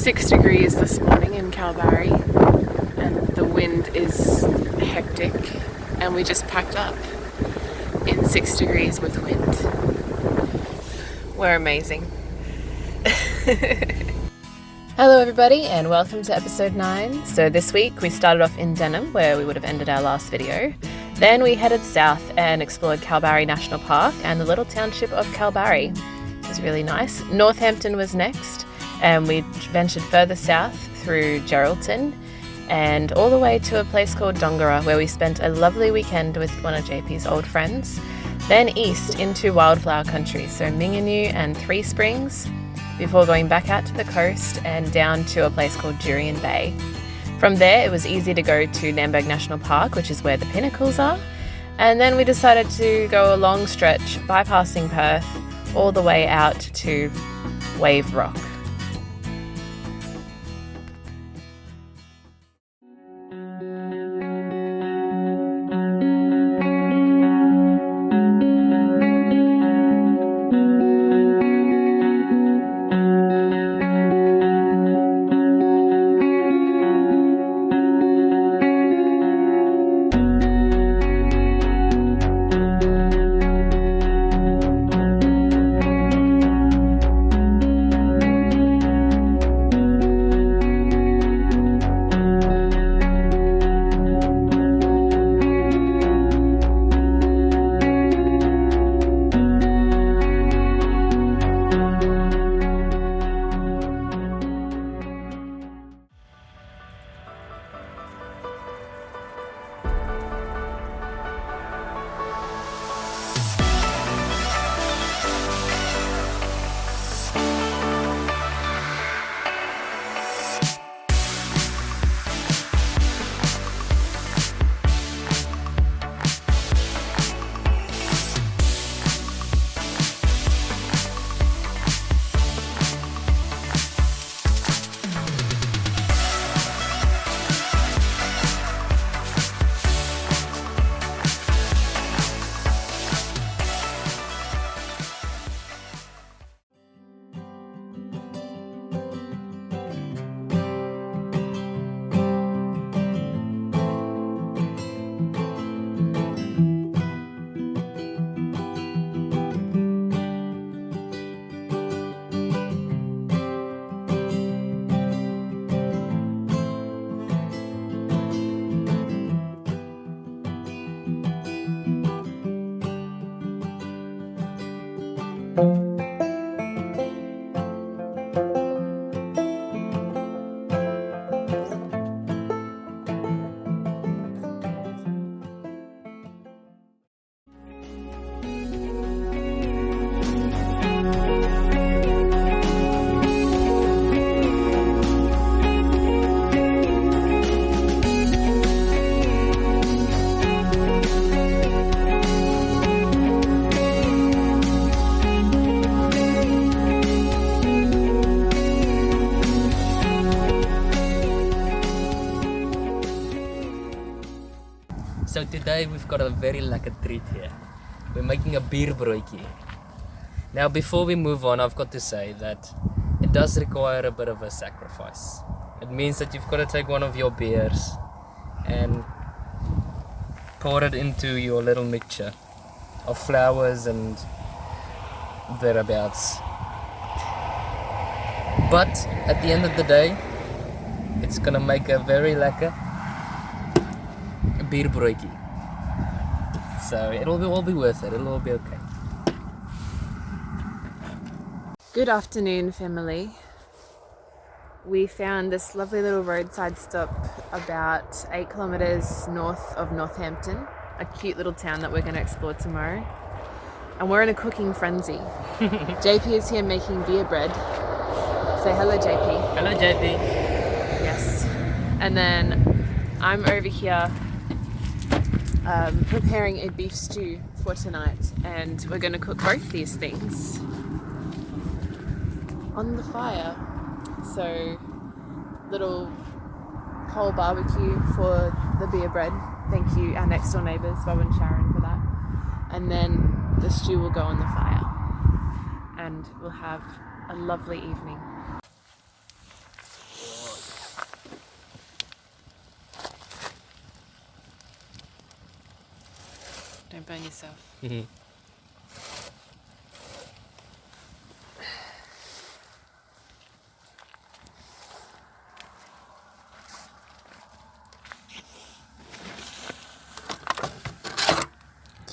6 degrees this morning in Kalbarri and the wind is hectic, and we just packed up in 6 degrees with wind. We're amazing. Hello everybody and welcome to episode 9. So this week we started off in Denham, where we would have ended our last video. Then we headed south and explored Kalbarri National Park and the little township of Kalbarri. It was really nice. Northampton was next, and we ventured further south through Geraldton and all the way to a place called Dongara, where we spent a lovely weekend with one of JP's old friends. Then east into Wildflower Country, so Minginoo and Three Springs, before going back out to the coast and down to a place called Jurien Bay. From there, it was easy to go to Namberg National Park, which is where the pinnacles are. And then we decided to go a long stretch, bypassing Perth, all the way out to Wave Rock. So today we've got a very lekker treat here. We're making a bierbroodjie. Now before we move on, I've got to say that it does require a bit of a sacrifice. It means that you've got to take one of your beers and pour it into your little mixture of flours and thereabouts. But at the end of the day, it's gonna make a very lekker bierbroodjie. So it'll all be worth it. It'll all be okay. Good afternoon, family. We found this lovely little roadside stop about 8 kilometers north of Northampton, a cute little town that we're going to explore tomorrow. And we're in a cooking frenzy. JP is here making beer bread. Say hello, JP. Hello, JP. Yes. And then I'm over here preparing a beef stew for tonight, and we're going to cook both these things on the fire. So little coal barbecue for the beer bread. Thank you, our next door neighbours, Bob and Sharon, for that. And then the stew will go on the fire and we'll have a lovely evening. burn yourself.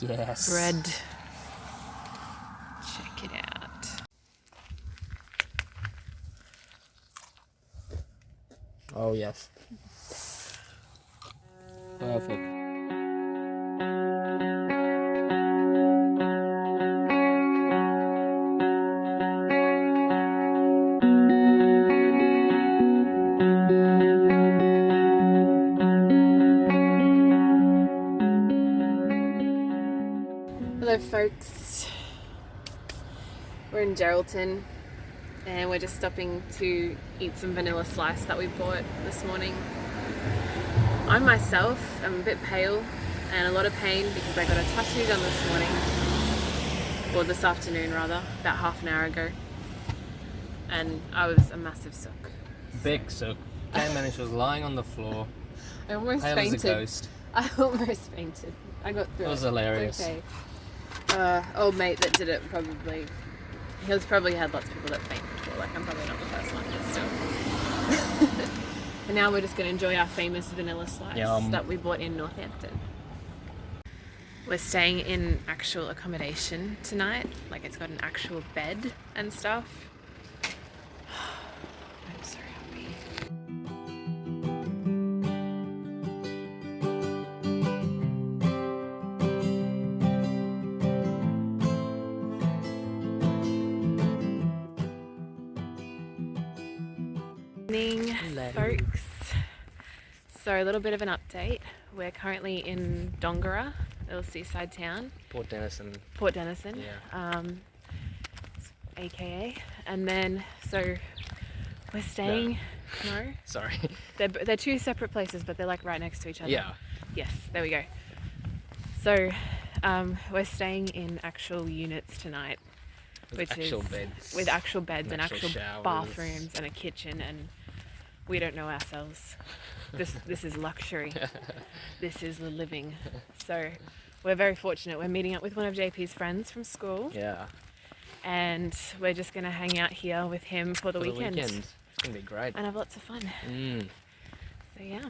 Yes. Bread. Check it out. Oh yes. Perfect. Hello folks, we're in Geraldton and we're just stopping to eat some vanilla slice that we bought this morning. I myself am a bit pale and a lot of pain because I got a tattoo done this morning, or this afternoon rather, about half an hour ago, and I was a massive sook. Big sook. Came and she was lying on the floor. I almost Pale fainted. as a ghost. I almost fainted. I got through it. It was hilarious. It's okay. Old mate that did it he's probably had lots of people that faint before, like I'm probably not the first one, but still. And now we're just going to enjoy our famous vanilla slice that we bought in Northampton. We're staying in actual accommodation tonight, like it's got an actual bed and stuff. I'm so happy. Folks, so a little bit of an update. We're currently in Dongara, a little seaside town. Port Denison. Yeah. AKA. And then, so we're staying. No. Sorry. They're two separate places, but they're like right next to each other. Yeah. Yes, there we go. So we're staying in actual units tonight. With actual beds. With actual beds and actual showers. bathrooms and a kitchen, and we don't know ourselves. This is luxury. This is the living. So we're very fortunate. We're meeting up with one of JP's friends from school. Yeah. And we're just going to hang out here with him for the weekend. It's going to be great. And have lots of fun. So yeah.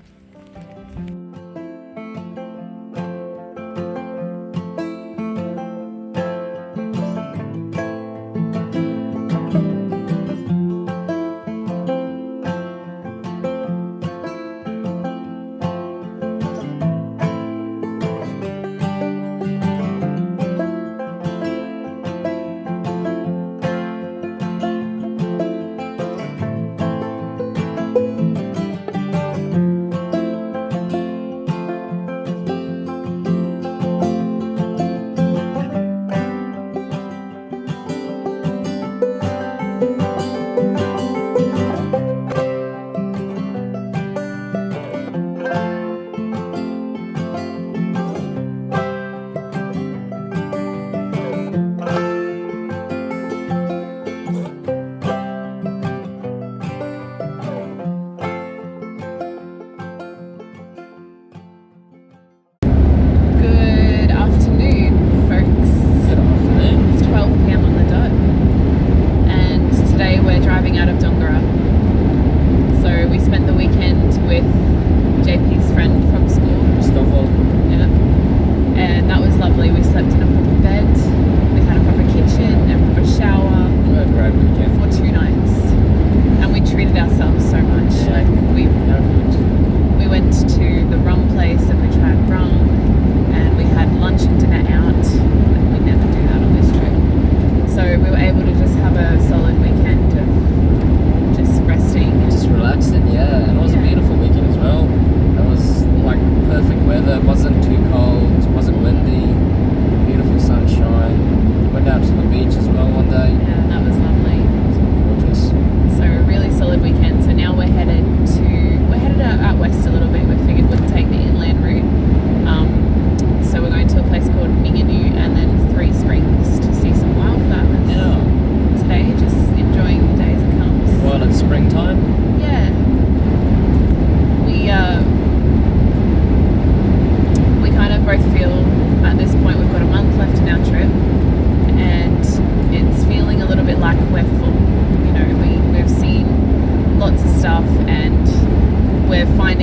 Went out to the beach as well one day. Yeah, that was lovely.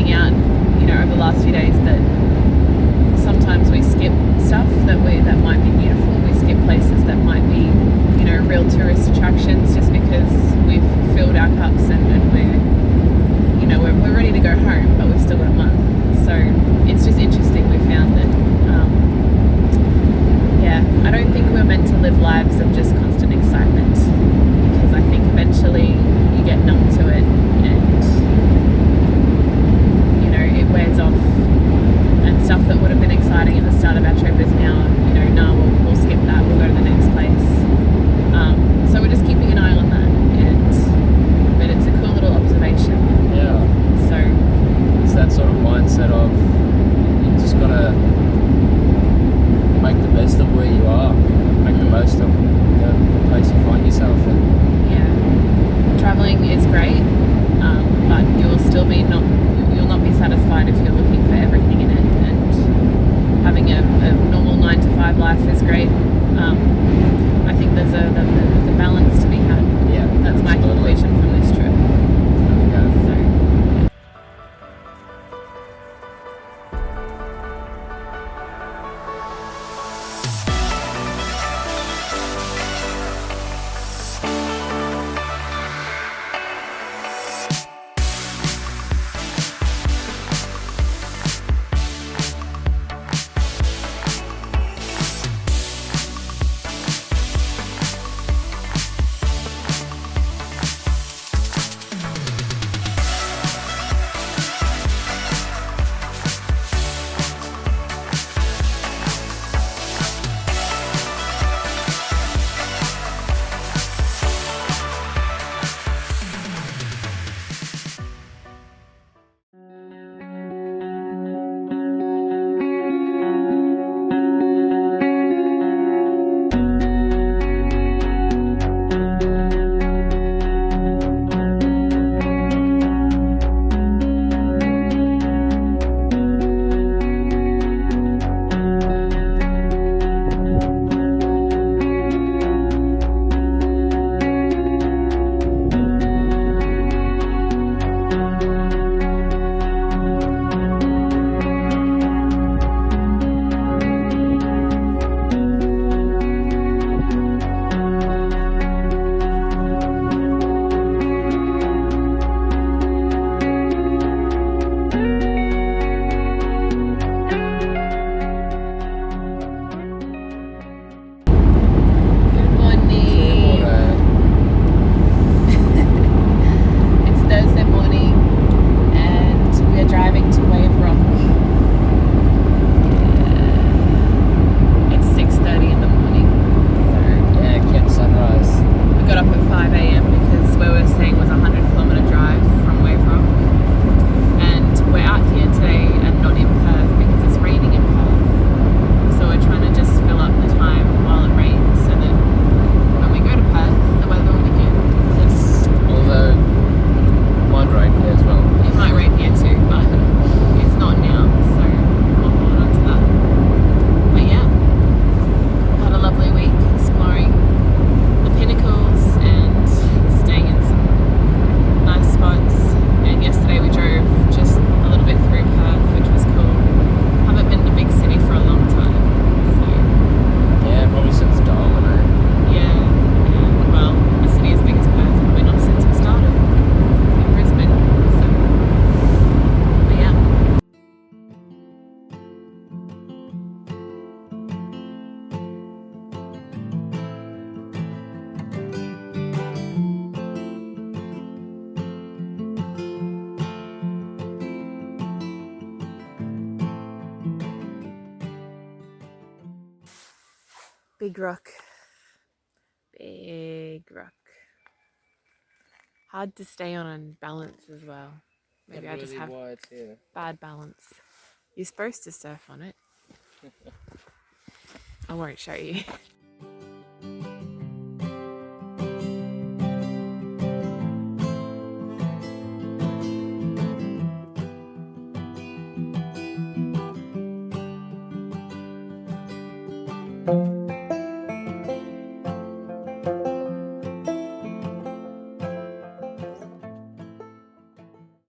pointing out, over the last few days that sometimes we skip stuff that might be beautiful. We skip places that might be, real tourist attractions just because we've filled our cups and we're ready to go home, but we've still got a month. So it's just interesting. We found that, I don't think we're meant to live lives of just constant excitement, because I think eventually you get numb to it and, it wears off. And stuff that would have been exciting at the start of our trip is now, we'll skip that, we'll go to the next place. So we're just keeping an eye on that, but it's a cool little observation. Yeah. So it's that sort of mindset of you just gotta make the best of where you are, make the most of the place you find yourself in. Yeah, traveling is great, but you'll not be satisfied if you're looking for everything in it. And having a normal 9 to 5 life is great. I think there's a balance to be had. Yeah, that's my conclusion from this trip. So. Big rock. Big rock. Hard to stay on and balance as well. Maybe I just have bad balance. You're supposed to surf on it. I won't show you. Thank you.